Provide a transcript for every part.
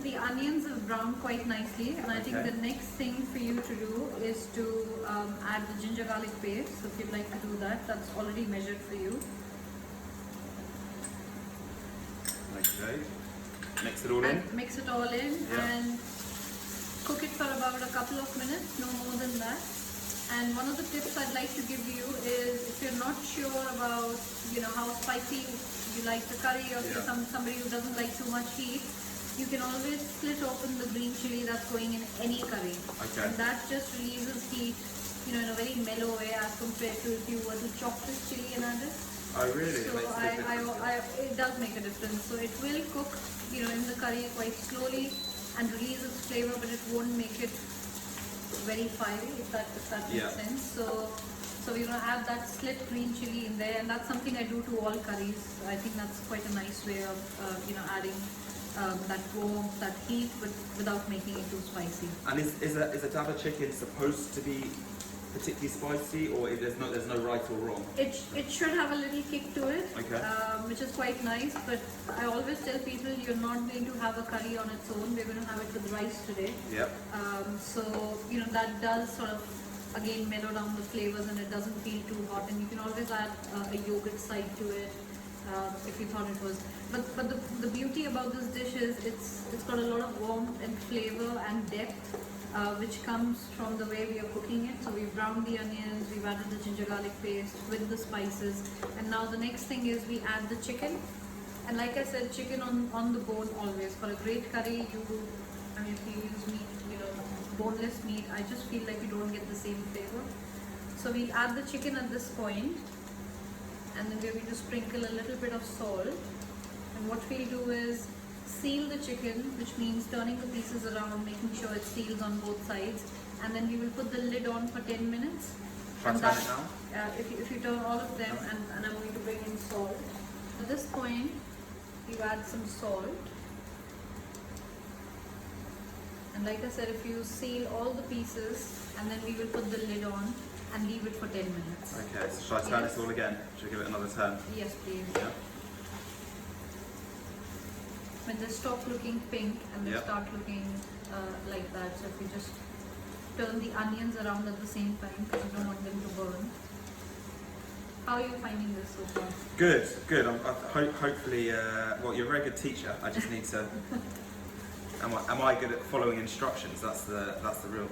the onions have browned quite nicely, and I think the next thing for you to do is to add the ginger garlic paste. So if you'd like to do that, that's already measured for you. Okay. Mix it all in? Mix it all in and cook it for about a couple of minutes, no more than that. And one of the tips I'd like to give you is, if you're not sure about, how spicy you like the curry, or if you're somebody who doesn't like too much heat, you can always split open the green chili that's going in any curry. Okay. And that just releases heat, in a very mellow way as compared to if you were to chop this chili and add it. Oh really? So it does make a difference. So it will cook, in the curry quite slowly and release its flavor, but it won't make it very fiery, if that makes sense. So we're going to add that slit green chili in there, and that's something I do to all curries. I think that's quite a nice way of adding that warmth, that heat, but without making it too spicy. And is a dabba chicken supposed to be particularly spicy, or there's no right or wrong? It should have a little kick to it, which is quite nice. But I always tell people, you're not going to have a curry on its own. We're going to have it with rice today. Yep. So that does sort of again mellow down the flavors, and it doesn't feel too hot. And you can always add a yogurt side to it if you thought it was. But the beauty about this dish is it's got a lot of warmth and flavor and depth. Which comes from the way we are cooking it. So we've browned the onions, we've added the ginger garlic paste with the spices, and now the next thing is we add the chicken. And like I said, chicken on the bone always. For a great curry, if you use meat, boneless meat, I just feel like you don't get the same flavor. So we'll add the chicken at this point, and then we're going to sprinkle a little bit of salt. And what we'll do is seal the chicken, which means turning the pieces around, making sure it seals on both sides, and then we will put the lid on for 10 minutes. And turn it now? If you turn all of them, and I'm going to bring in salt. At this point, you add some salt. And like I said, if you seal all the pieces, and then we will put the lid on and leave it for 10 minutes. Okay, so should I turn this all again? Should I give it another turn? Yes, please. Yeah. When they stop looking pink and they start looking like that, so if you just turn the onions around at the same time, because you don't want them to burn. How are you finding this so far? Good. Hopefully, well, you're a very good teacher. I just need to. Am I good at following instructions? That's the real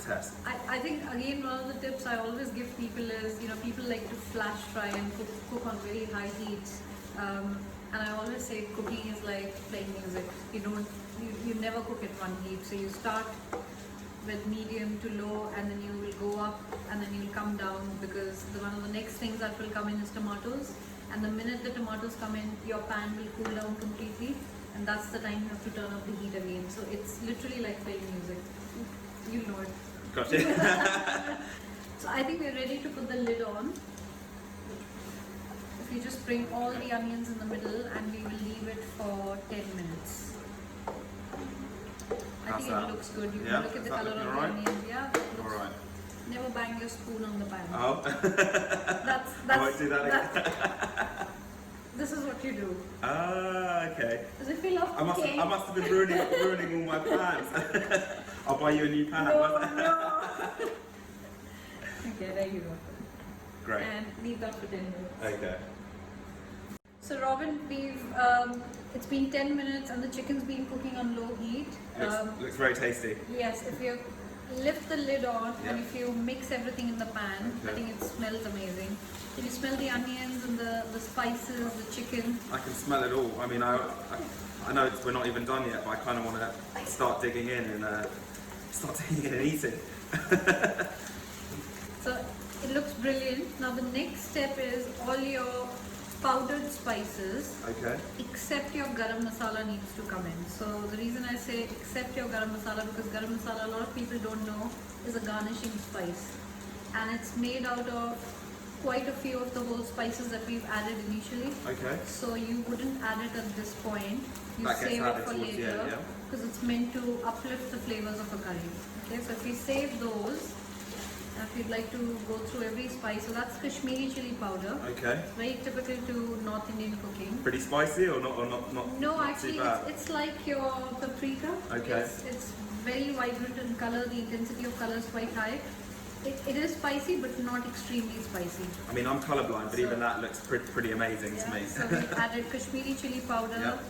test. I think again, one of the tips I always give people is, people like to flash fry and cook on very high heat. And I always say cooking is like playing music. You never cook at one heat. So you start with medium to low, and then you will go up, and then you'll come down, because one of the next things that will come in is tomatoes. And the minute the tomatoes come in, your pan will cool down completely, and that's the time you have to turn up the heat again. So it's literally like playing music. You know it. Got it. So I think we're ready to put the lid on. You just bring all the onions in the middle, and we will leave it for 10 minutes. I think it looks good. You can look at the color of the onions. Yeah, it looks alright. Never bang your spoon on the pan. Oh. that's I won't do that again. This is what you do. Ah, okay. Does it feel off? I must have been ruining all my pans. I'll buy you a new pan. No. Okay, there you go. Great. And leave that for 10 minutes. Okay. So Robin, it's been 10 minutes and the chicken's been cooking on low heat. Looks very tasty. Yes, if you lift the lid on and if you mix everything in the pan, I think it smells amazing. Can you smell the onions and the spices, the chicken? I can smell it all. I mean, I know we're not even done yet, but I kind of want to start digging in and eating. So it looks brilliant. Now the next step is all your powdered spices, except your garam masala needs to come in. So the reason I say except your garam masala, because garam masala, a lot of people don't know, is a garnishing spice, and it's made out of quite a few of the whole spices that we've added initially. So you wouldn't add it at this point. You save it for later, because it's meant to uplift the flavors of a curry. Okay, so if we save those, If you'd like to go through every spice, so that's Kashmiri chili powder. Okay. It's very typical to North Indian cooking. Pretty spicy or not? No, not actually, too bad? it's like your paprika. Okay. It's very vibrant in color. The intensity of color is quite high. It is spicy, but not extremely spicy. I mean, I'm colourblind, but So- even that looks pretty amazing to me. So we've added Kashmiri chili powder, Yep.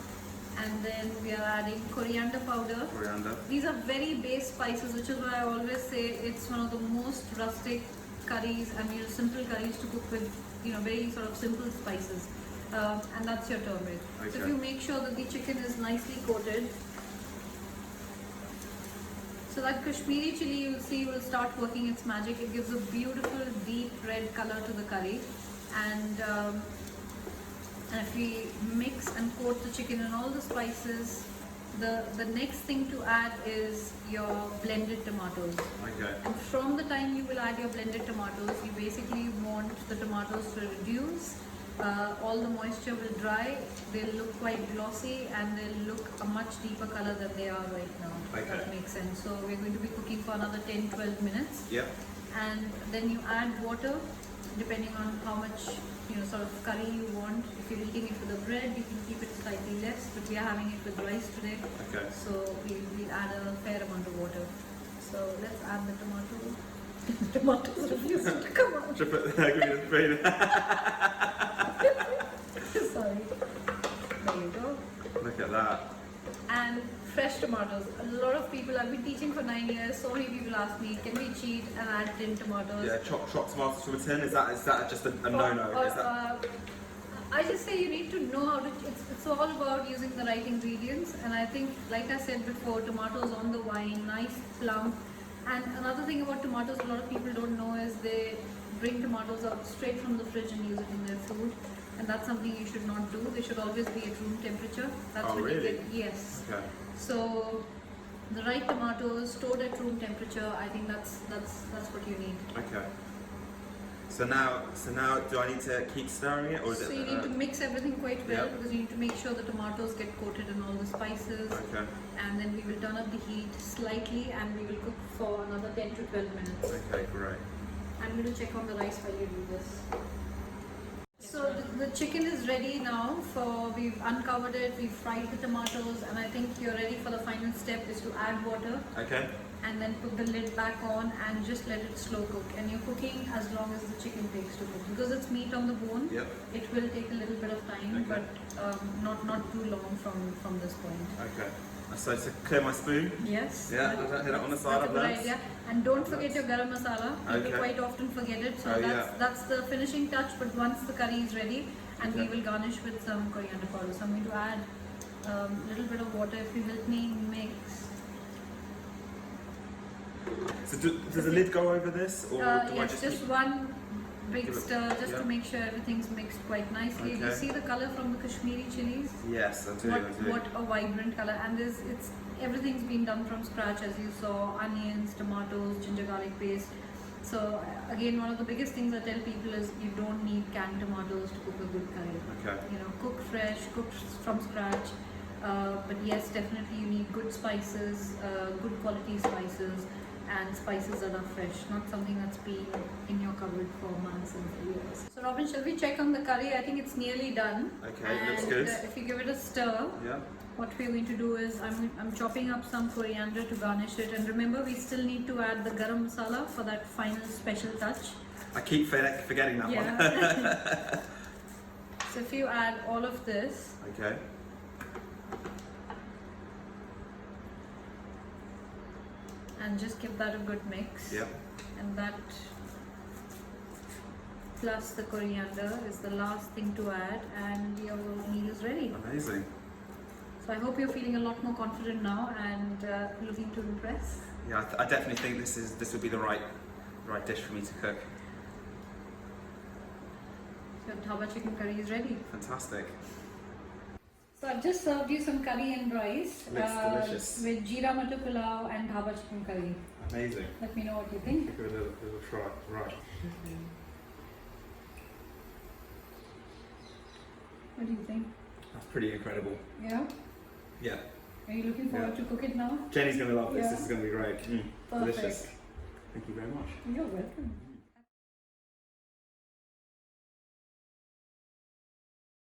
and then we are adding coriander powder. Coriander. These are very base spices, which is why I always say it's one of the most rustic curries and simple curries to cook with, very sort of simple spices. And that's your turmeric. So Okay. if you make sure that the chicken is nicely coated, so that Kashmiri chili you'll see will start working its magic. It gives a beautiful deep red color to the curry, and if we mix and coat the chicken in all the spices, the next thing to add is your blended tomatoes. Okay. And from the time you will add your blended tomatoes, you basically want the tomatoes to reduce. All the moisture will dry. They'll look quite glossy and they'll look a much deeper color than they are right now. If Okay. that makes sense. So we're going to be cooking for another 10-12 minutes. Yep. And then you add water depending on how much sort of curry you want. If you're eating it with the bread, you can keep it slightly less, but we are having it with rice today. Okay. So we'll add a fair amount of water. So let's add the tomato. Tomatoes refuse to come out. Should I put give me the spoon? Sorry. There you go. Look at that. And fresh tomatoes. A lot of people, I've been teaching for 9 years, so many people ask me, can we cheat and add tin tomatoes? Yeah, chopped tomatoes to a tin. Is that just a no-no? Or, Is that... I just say you need to know how to. It's all about using the right ingredients, and I think, like I said before, tomatoes on the vine, nice plump. And another thing about tomatoes, a lot of people don't know is they bring tomatoes out straight from the fridge and use it in their food, and that's something you should not do. They should always be at room temperature. That's Oh, when really? you get, yes. Okay. So the right tomatoes stored at room temperature, I think that's what you need. Okay. So now, do I need to keep stirring it, or is So it? you need to mix everything quite well, Yeah. because you need to make sure the tomatoes get coated in all the spices. Okay. And then we will turn up the heat slightly and we will cook for another 10 to 12 minutes. Okay, great. I'm going to check on the rice while you do this. So the chicken is ready now. We've uncovered it, we've fried the tomatoes, and I think you're ready for the final step is to add water. Okay. And then put the lid back on and just let it slow cook. And you're cooking as long as the chicken takes to cook. Because it's meat on the bone, Yep. it will take a little bit of time, Okay. but not too long from this point. Okay. So to clear my spoon. Yes. Yeah, I don't hit it on the side That's a of good that. idea. And don't forget your garam masala. People Okay. quite often forget it. So Oh, that's the finishing touch. But once the curry is ready, and we Okay. will garnish with some coriander powder. So I'm going to add a little bit of water. If you help me mix. So does the lid go over this, or do I Yes, just keep... one big Give it- stir just yeah. to make sure everything's mixed quite nicely. You Okay. see the color from the Kashmiri chilies? Yes, I do. What a vibrant color, and everything's been done from scratch, as you saw: onions, tomatoes, ginger garlic paste. So again, one of the biggest things I tell people is you don't need canned tomatoes to cook a good curry. Okay. Cook fresh, cook from scratch. But yes, definitely you need good spices, good quality spices, and spices that are fresh, not something that's been in your cupboard for months and for years. So Robin, shall we check on the curry? I think it's nearly done. Okay, and, looks good. If you give it a stir, Yeah. what we're going to do is I'm chopping up some coriander to garnish it, and remember we still need to add the garam masala for that final special touch. I keep forgetting that one. Yeah. So if you add all of this, Okay. and just give that a good mix. Yep. And that plus the coriander is the last thing to add, and your meal is ready. Amazing. So I hope you're feeling a lot more confident now and looking to impress. Yeah, I definitely think this would be the right dish for me to cook. So dhaba chicken curry is ready. Fantastic. So I've just served you some curry and rice Looks delicious. with jeera matar pulao and dhaba chicken curry. Amazing. Let me know what you think. Give it a little try. Right. What do you think? That's pretty incredible. Yeah? Yeah. Are you looking forward to cook it now? Jenny's going to love this. Yeah. This is going to be great. Perfect. Delicious. Thank you very much. You're welcome.